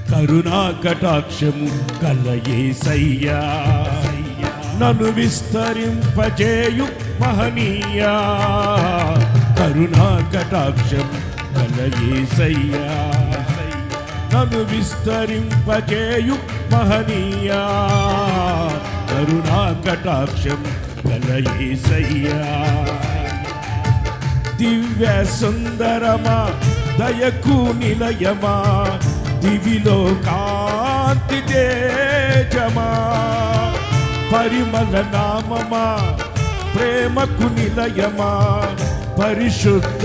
కరుణా కటాక్షము కల యేసయ్యా నన్ను విస్తరింపజేయు మహనీయా కరుణా కటాక్షం కల యేసయ్యా నన్ను విస్తరింపజేయు మహనీయా కరుణా కటాక్షం కల యేసయ్యా దివ్య సుందరమా దయకు నిలయమా దివిలో కాంతి తేజమా పరిమళ నామమా ప్రేమకు నిలయమా పరిశుద్ధ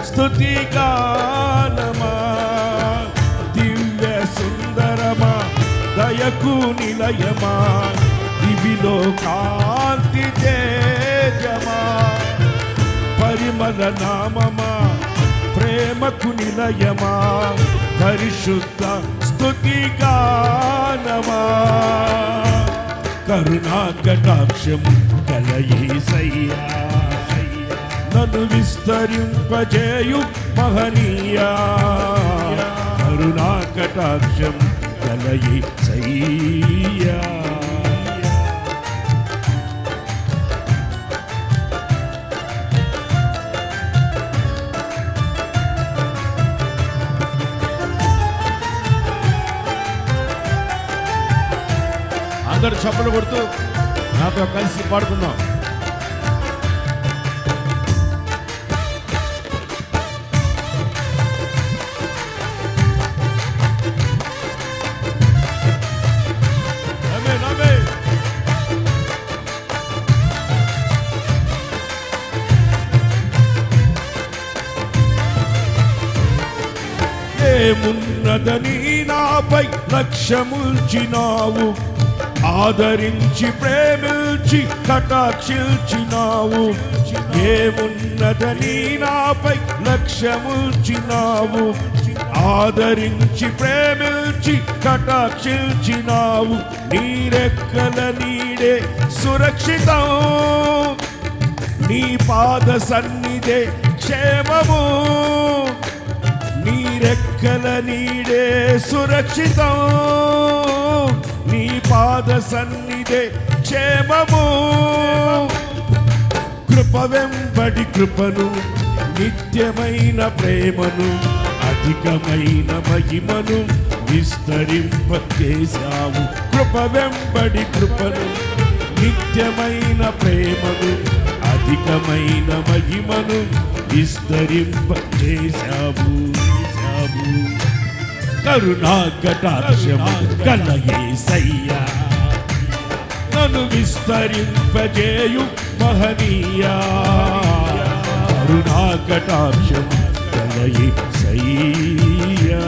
స్తుతి గానమా దివ్య సుందరమా దయకు నిలయమా దివిలో కాంతి తేజమా పరిమళ నామమా ప్రేమకు నిలయమా పరిశుద్ధ స్తుతి గానమా కరుణా కటాక్షం కల యేసయ్యా నన్ను విస్తరింపజేయు మహనీయా కరుణా కటాక్షం కల యేసయ్యా అందరూ చప్పలు కొడుతూ నాతో కలిసి పాడుకుందాం. ఏమున్నదని నాపై లక్ష్యముల్చినావు ఆదరించి ప్రేమించి కటాక్షించినావు ఏమున్నదని నాపై లక్ష్యముల్చినావు ఆదరించి ప్రేమించి కటాక్షించినావు నీరెక్కల నీడే సురక్షితం నీ పాద సన్నిధే క్షేమము నీరెక్కల నీడే సురక్షితం నీ పాద సన్నిధే క్షేమము కృప వెంబడి కృపను నిత్యమైన ప్రేమను అధికమైన మహిమను విస్తరింపజేశావు కృప వెంబడి కృపను నిత్యమైన ప్రేమను అధికమైన మహిమను విస్తరింపజేశావు కరుణా కటాక్షము కల యేసయ్యా నన్ను విస్తరింపజేయు మహనీయా కరుణా కటాక్షము కల యేసయ్యా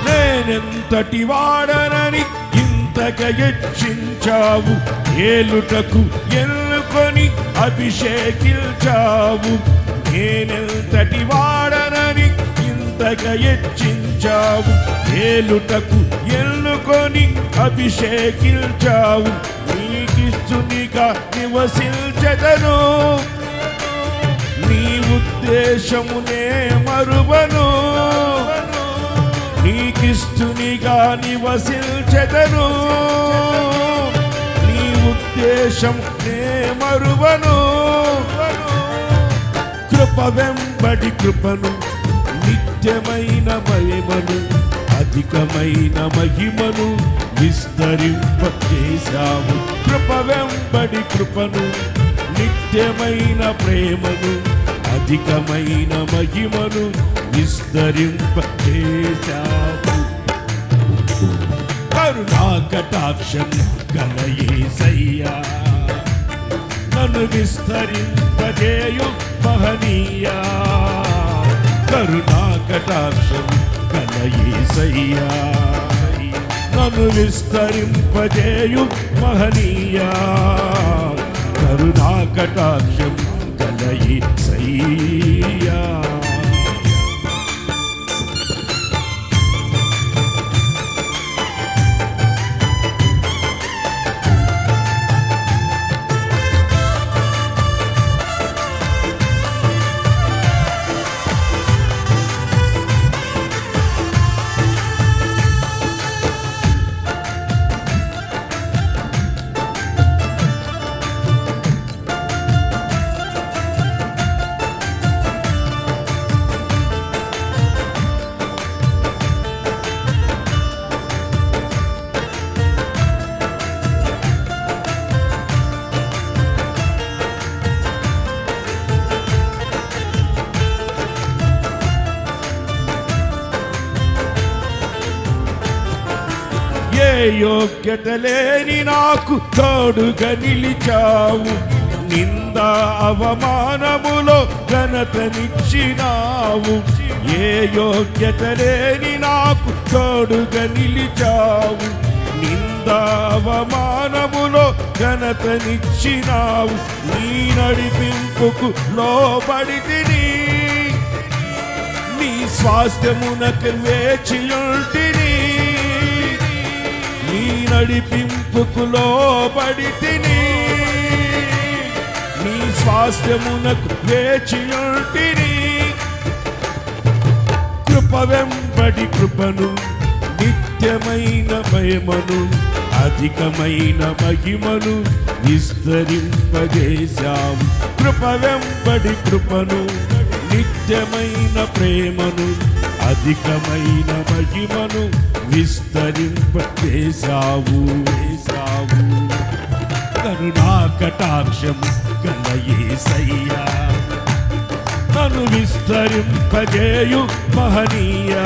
నేనెంతటి వాడనని ఇంతగా హెచ్చించావు ఏలుటకు ఎన్నుకొని అభిషేకించావు నేనెంతటి వాడనని ఇంతగా హెచ్చించావు ఏలుటకు ఎన్నుకొని అభిషేకించావు నీకిస్తునిగా నివసించెదను నీ ఉద్దేశమునే మరువను నీకిస్తునిగా నివసించెదను నీ ఉద్దేశం నే మరువను కృప వెంబడి కృపను నిత్యమైన మహిమను అధికమైన మహిమను విస్తరింపజేశావు కృప వెంబడి కృపను నిత్యమైన ప్రేమను అధికమైన మహిమను విస్తరింపజేశావు కరుణా కటాక్షం కల యేసయ్యా నన్ను విస్తరింపజేయు మహనీయా కరుణా కటాక్షం గల యేసయ్యా నన్ను విస్తరింపజేయు మహనీయా కరుణా కటాక్షం గల యేసయ్యా ఏ యోగ్యత లేని నాకు తోడుగా నిలిచావు నింద అవమానములో ఘనతనిచ్చినావు ఏ యోగ్యత లేని నాకు తోడుగా నిలిచావు నింద అవమానములో ఘనతనిచ్చినావు నీ నడిపింపుకు లోబడితిని నీ స్వాస్థ్యమునకు వేచియుంటిని నీ నడిపింపుకు లోబడితిని నీ స్వాస్థ్యమునకు వేచియుంటిని కృప వెంబడి కృపను నిత్యమైన భయమును అధికమైన మహిమను విస్తరింపజేశావు కృప వెంబడి కృపను నిత్యమైన ప్రేమను అధికమైన మహిమను విస్తరింపజేశావు కరుణా కటాక్షం గల యేసయ్యా నన్ను విస్తరింపజేయు మహనీయా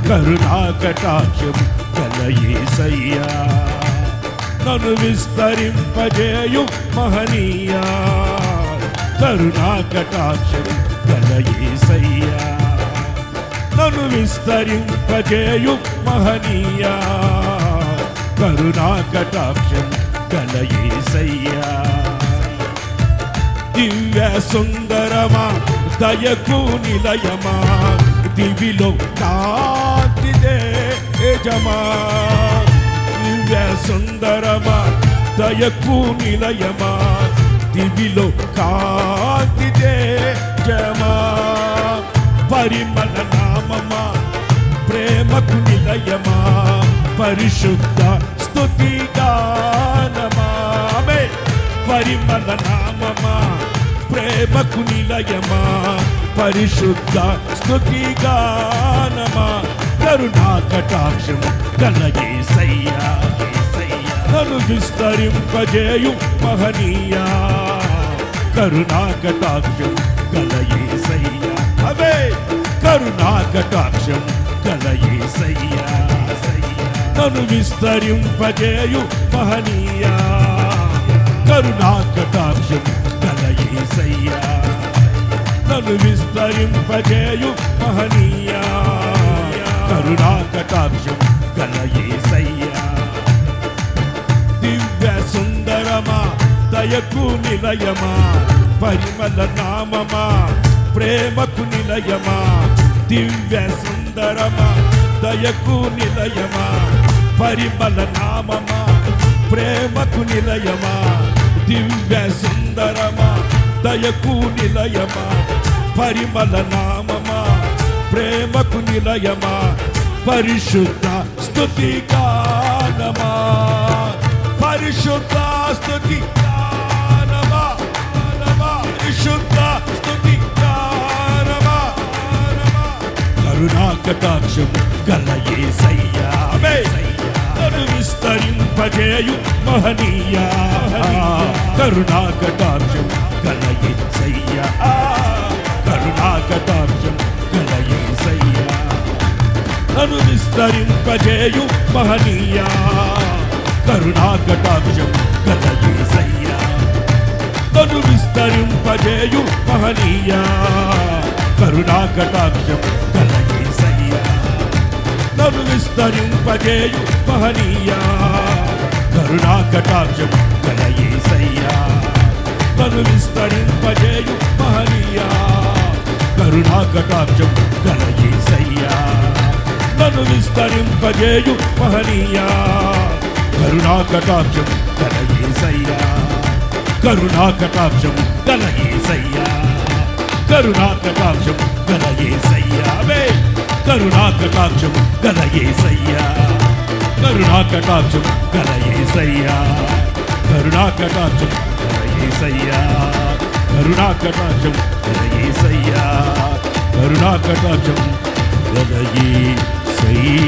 కరుణా కటాక్షం గల యేసయ్యా నన్ను విస్తరింపజేయు మహనీయా కరుణా కటాక్షం గల యేసయ్యా నన్ను విస్తరింపజేయు మహనీయా కరుణా కటాక్షం గల యేసయ్యా దివ్య సుందరమా దయకు నిలయమా దివిలో కాంతిదే యజమా దివ్య సుందరమా దయకు నిలయమా దివిలో కాంతిదే యజమా పరిమళ నామమా ప్రేమకు నిలయమా పరిశుద్ధ స్తుతి గానమా పరిమళ నామమా ప్రేమకు నిలయమా పరిశుద్ధ స్తుతి గానమా కరుణా కటాక్షం గల యేసయ్యా నన్ను విస్తరింపజేయు మహనీయా కరుణా కటాక్షం గల యేసయ్యా అవే కరుణా కటాక్షం గల యేసయ్యా నన్ను విస్తరింపజేయు మహనీయా కరుణా కటాక్షం గల యేసయ్యా నన్ను విస్తరింపజేయు మహనీయా కరుణా కటాక్షం గల యేసయ్యా దివ్య సుందరమా దయకు నిలయమా పరిమళ నామమా ప్రేమకు నిలయమా దివ్య సుందరమా దయకు నిలయమా పరిమళ నామమా ప్రేమకు నిలయమా దివ్య సుందరమా దయకు నిలయమా పరిమళ నామమా ప్రేమకు నిలయమా పరిశుద్ధ స్తుతి గానమా పరిశుద్ధ స్తుతి గానమా పరిశుద్ధ స్తుతి గానమా కరుణా కటాక్షం గల యేసయ్యా నన్ను విస్తరింపజేయు మహనీయా కరుణా కటాక్షం గల యేసయ్యా కరుణా కటాక్షం గల యేసయ్యా నన్ను విస్తరింపజేయు మహనీయా కరుణా కటాక్షం గల యేసయ్యా నన్ను విస్తరింపజేయు మహనీయా కరుణా కటాక్షం గల యేసయ్యా నన్ను విస్తరింపజేయు మహనీయా కరుణా కటాక్షం గల యేసయ్యా నన్ను విస్తరింపజేయు మహనీయా కరుణా కటాక్షం గల యేసయ్యా నన్ను విస్తరింపజేయు మహనీయా కరుణా కటాక్షం గల యేసయ్యా కరుణా కటాక్షం గల యేసయ్యా కరుణా కటాక్షం గల యేసయ్యా కరుణా కటాక్షం గల యేసయ్యా కరుణా కటాక్షం గల యేసయ్యా కరుణా కటాక్షం గల యేసయ్యా కరుణా కటాక్షం గల యేసయ్యా కరుణా కటాక్షం గల యేసయ్యా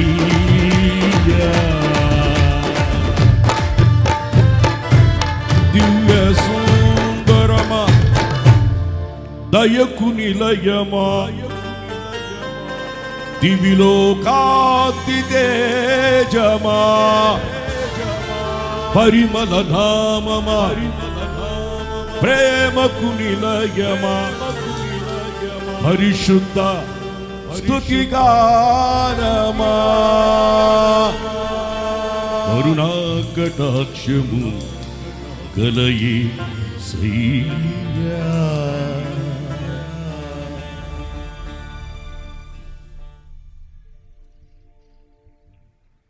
దివ్య సుందరమా దయకు నిలయమా దివిలో కాంతి తేజమా పరిమళ ధామమా ప్రేమకు నిలయమా పరిశుద్ధ స్తుతి గానమా కరుణా కటాక్షము గల యేసయ్యా